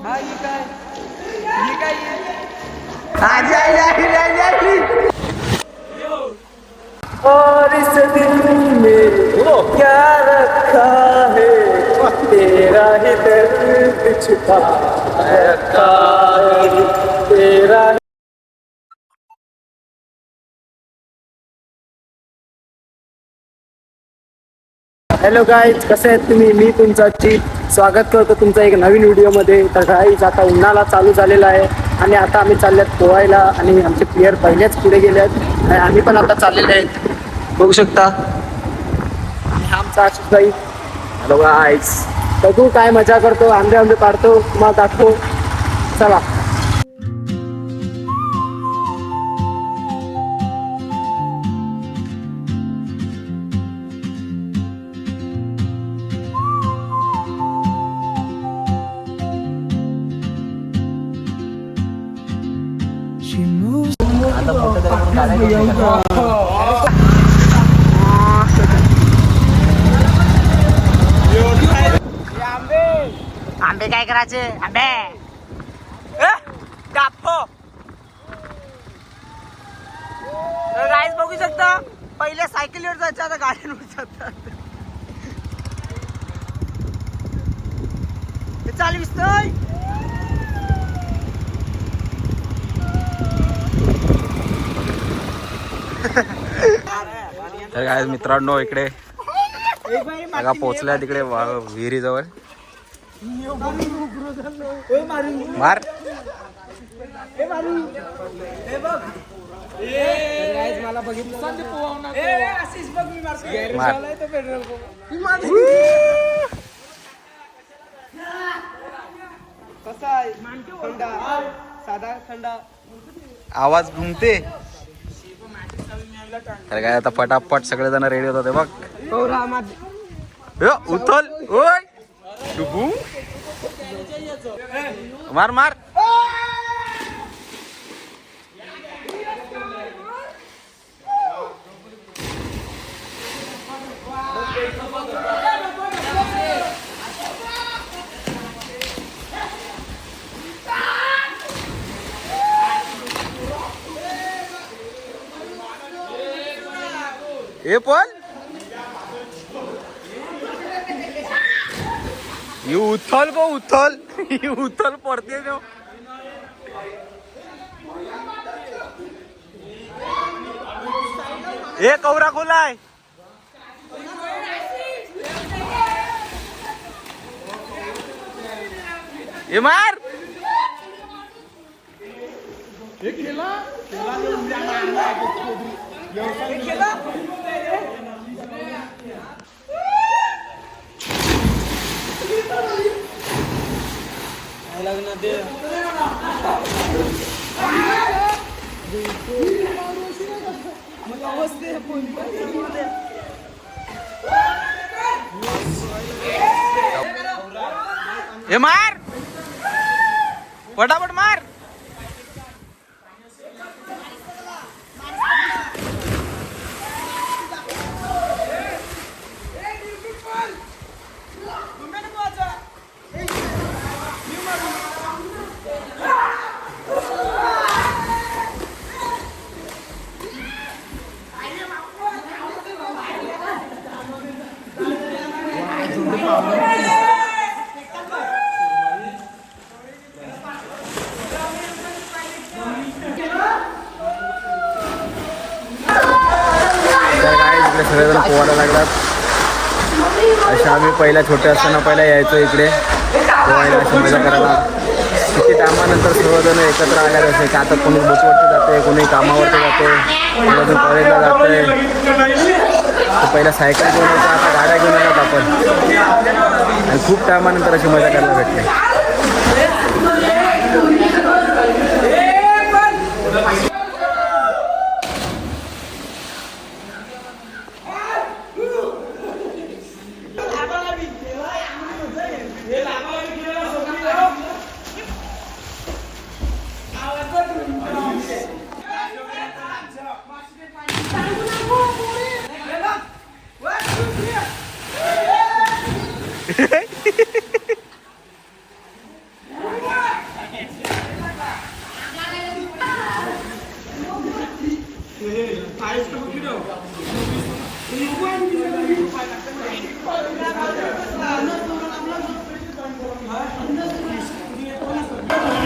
हा ही काय और इस दिल में क्या रखा है तेरा ही दर्द छुपा रखा है तेरा। हॅलो गाईज, कसे आहेत तुम्ही? मी तुमचा जीत स्वागत करतो तुमचं एक नवीन व्हिडिओमध्ये. तर गाईज आता उन्हाळा चालू झालेला आहे आणि आता आम्ही चालल्यात पोहायला आणि आमचे प्लेयर पहिलेच पुढे गेले आहेत आणि आम्ही पण आता चाललेले आहेत, बघू शकता. आणि हा आमचा आशिष भाई. हॅलो गाईज, बघू काय मजा करतो, आंबे आंबे पाडतो, तुम्हाला दाखवू. चला. आंबे काय करायचे? आंबे कापो. गाईज बघू शकता, पहिले सायकलीवर जायचं, आता गाडीवर जातात. चाल दिसतोय. तर काय मित्रांनो, इकडे बघा पोचल्या तिकडे विहिरीजवळ. मार मला बघितलं कसा आहे थंडा, साधा थंडा आवाज घुमते. तर काय आता पटापट सगळेजण रेडी होतात. बघ उथल ओय डुबू मार मार. ए पण उथल गो उथल उथल पडते तो. ए कवरा खोलाय. ए मार. लग्न दे ए मार पटापट मार. सगळेजण पोहायला लागतात. अशा आम्ही पहिल्या छोटे असताना पहिला यायचो इकडे पोहायला, अशी मजा करायला. किती टायमानंतर सर्वजण एकत्र आल्यात असे की आता कोणी बोटवरती जाते, कोणी कामावरती जाते, कोणी अजून कॉलेजला जाते. पहिला सायकल घेऊन येतो, आता गाड्या घेऊन येतात आपण आणि खूप टायमानंतर अशी मजा करायला भेटते.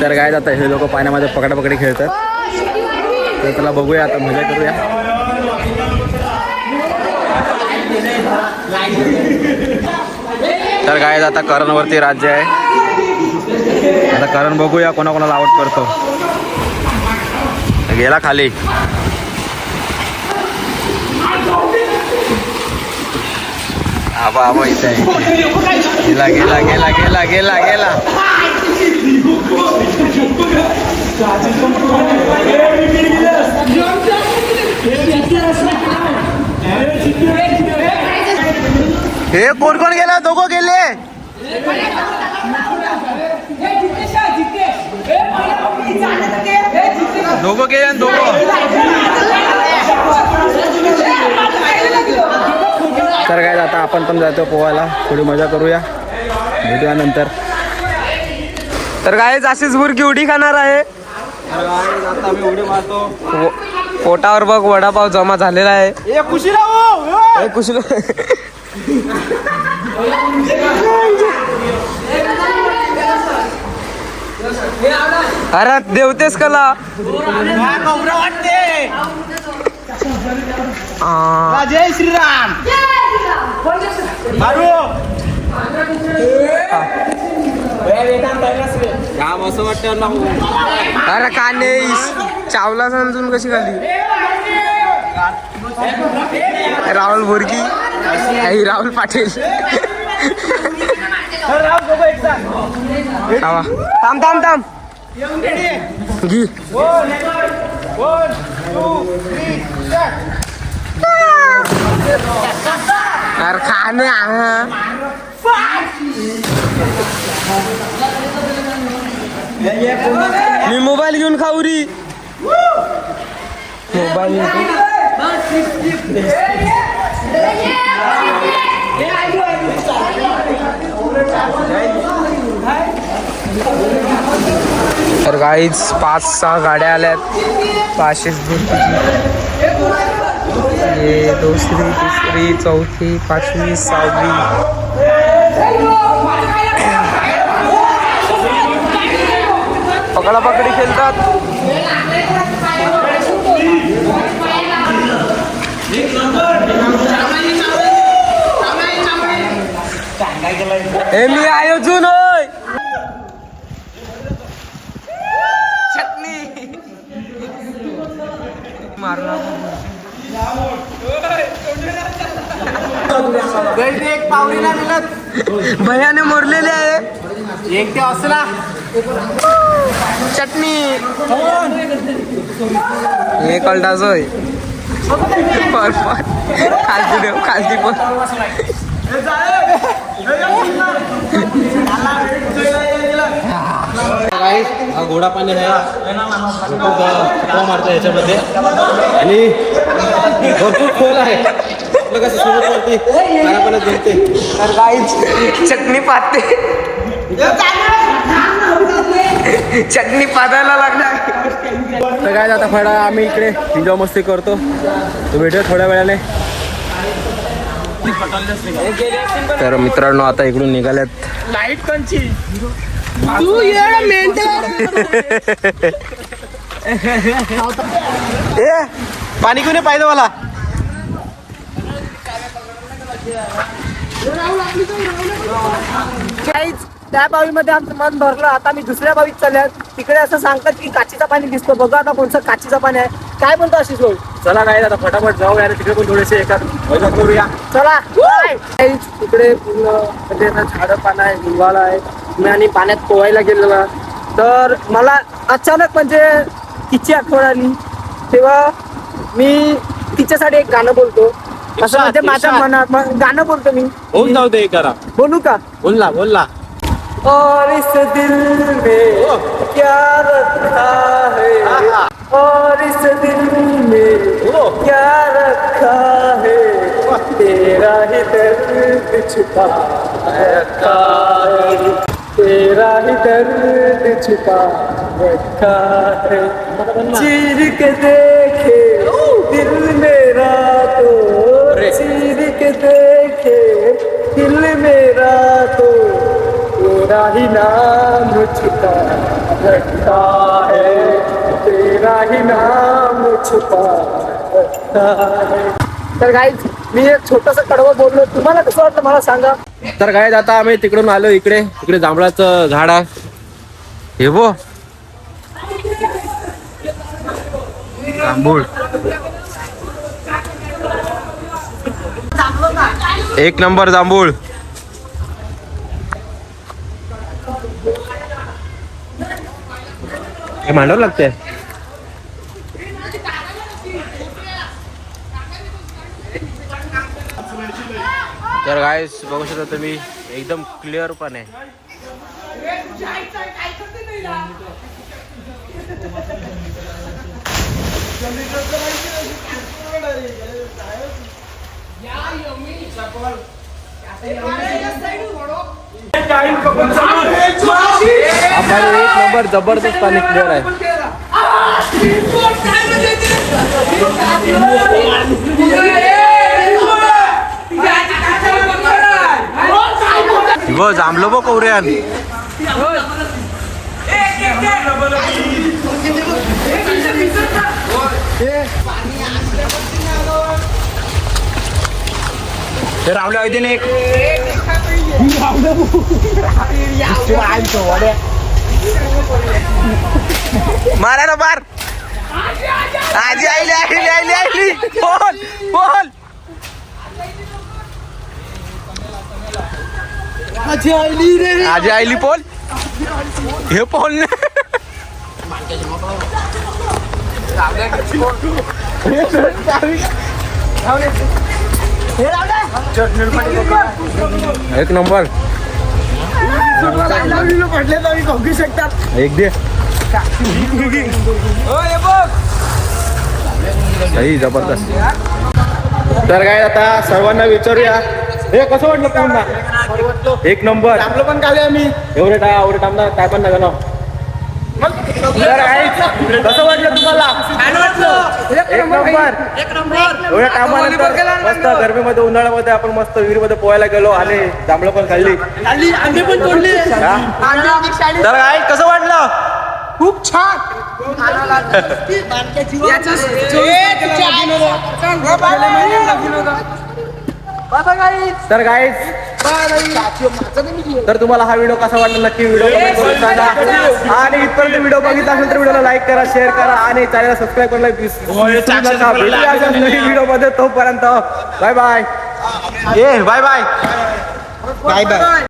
तर काय जातं हे लोक पाण्यामध्ये पकडापकडी खेळतात. तर त्याला बघूया आता, मजा करूया. तर काय आता करणवरती राज्य आहे. आता करण बघूया कोणाकोणाला आउट करतो. गेला खाली. आबा आबा इथे आहे. गेला गेला गेला गेला गेला गेला. हे कोण कोण गेला? दोघं गेले. दोघं गेले आणि दोघं. तर काय आता आपण पण जातो पोहायला. थोडी मजा करूया. भेटूया नंतर. तर काय अशीच बुरकी उडी खाणार आहे. आता आम्ही उडी मारतो. पोटावर बघ वडापाव जमा झालेला आहे. कुशल अरे देवतेस कला जय श्रीराम. काम असं वाटतं ना. अरे काने चावला समजून कशी खाली. राहुल बोरकी आई राहुल पाटील. थांब थांब थांब घी. अरे खाणे मी मोबाईल घेऊन खाऊ री. मोबाईल तर गाईच 5-6 गाड्या आल्यात. 500 हे दुसरी तिसरी चौथी 5वी 6वी. पकडापकडी खेळतात. हे मी आयोजन होय. चटणी मारला. एक पावरी नाही मिळत. भयाने मोरलेले आहे. एक ते असला चटणी हे कलटाच होय. खालती देव खालती पण. हा घोडा पाणी आहे. मारतो याच्यामध्ये आणि भरपूर खोल आहे. आपलं कसं सोबत वरती तर गाईच चटणी पाहते. चटणी पादायला लागणार. तर काय आता फळा आम्ही इकडे एन्जॉय मस्ती करतो. तो भेटूया थोड्या वेळाने. तर मित्रांनो आता इकडून निघाल्यात. लाईट कंची तू ये मेंटल. ए पाणी घेऊन पाहिजे मला. त्या बावीमध्ये आमचं मन भरलं. आता मी दुसऱ्या बावीत चालल्या. तिकडे असं सांगतात की काचीचं पाणी दिसतो. बघा आता कोणतं काचीचं पाणी आहे. काय म्हणतो अशी सोय. चला काय आता फटाफट जाऊ आणि तिकडे पण थोडेसे एका मजा करूया. चला तिकडे पूर्ण म्हणजे झाडं पानं आहे, हिरवाळा आहे. मी आणि पाण्यात पोहायला गेलेला. तर मला अचानक म्हणजे तिची आठवण आली. तेव्हा मी तिच्यासाठी एक गाणं बोलतो. असं म्हणजे माझ्या मनात गाणं बोलतो मी. होऊन जाऊ दे करा. बोलू का. बोलला. और इस दिल में क्या रखा है. और इस दिल में क्या रखा है. तेरा ही दर्द छुपा रखा है. तेरा ही दर्द छुपा रखा है. चीर के देखे दिल में देखे दिल मेरा तो तेरा ही नाम छुपा रखता है, तेरा ही नाम छुपा रखता है. तर गाईज मी एक छोटंसं कडवं बोललो, तुम्हाला कसं वाटलं मला सांगा. तर काय आता आम्ही तिकडून आलो इकडे जांभळाचं झाड आहे हे बो जांभूळ एक नंबर जांभूळ. हे मांडव लागते. तर गाईस बघू शकता तुम्ही एकदम क्लिअर पण आहे. आपण एक नंबर जबरदस्त पाणी क्लिअर आहे. गो जांभलो बो कवऱ्यान. हे रावले होते ना एक मारा ना बार. आजी आईली आईली आईली आईली बोल बोल. आजी आईली पोल हे पोल ने एक नंबर बघू शकतात. एक दे सही जबरदस्त. तर काय आता सर्वांना विचारूया हे कसं वाटलं पुन्हा. एक नंबर आपलं पण काले आम्ही एवढे टाइम काय पण नका ना. तर काय कसं वाटलं तुम्हाला. एक नंबर एवढ्या टायमानंतर मस्त गरमीमध्ये उन्हाळ्यामध्ये आपण मस्त विहिरीमध्ये पोहायला गेलो आणि जांभळं पण खाल्ली. आंबे पण तोडले. तर काय कसं वाटलं. खूप छान. तर गाईज तर तुम्हाला हा व्हिडिओ कसा वाटला नक्की व्हिडिओ कमेंट करून सांगा. आणि इथपर्यंत व्हिडिओ बघितला असेल तर व्हिडिओला लाईक करा, शेअर करा आणि चॅनलला सबस्क्राईब करायला विसरू नका. भेटूया अशा नवीन व्हिडिओमध्ये. तोपर्यंत बाय बाय. Bye bye.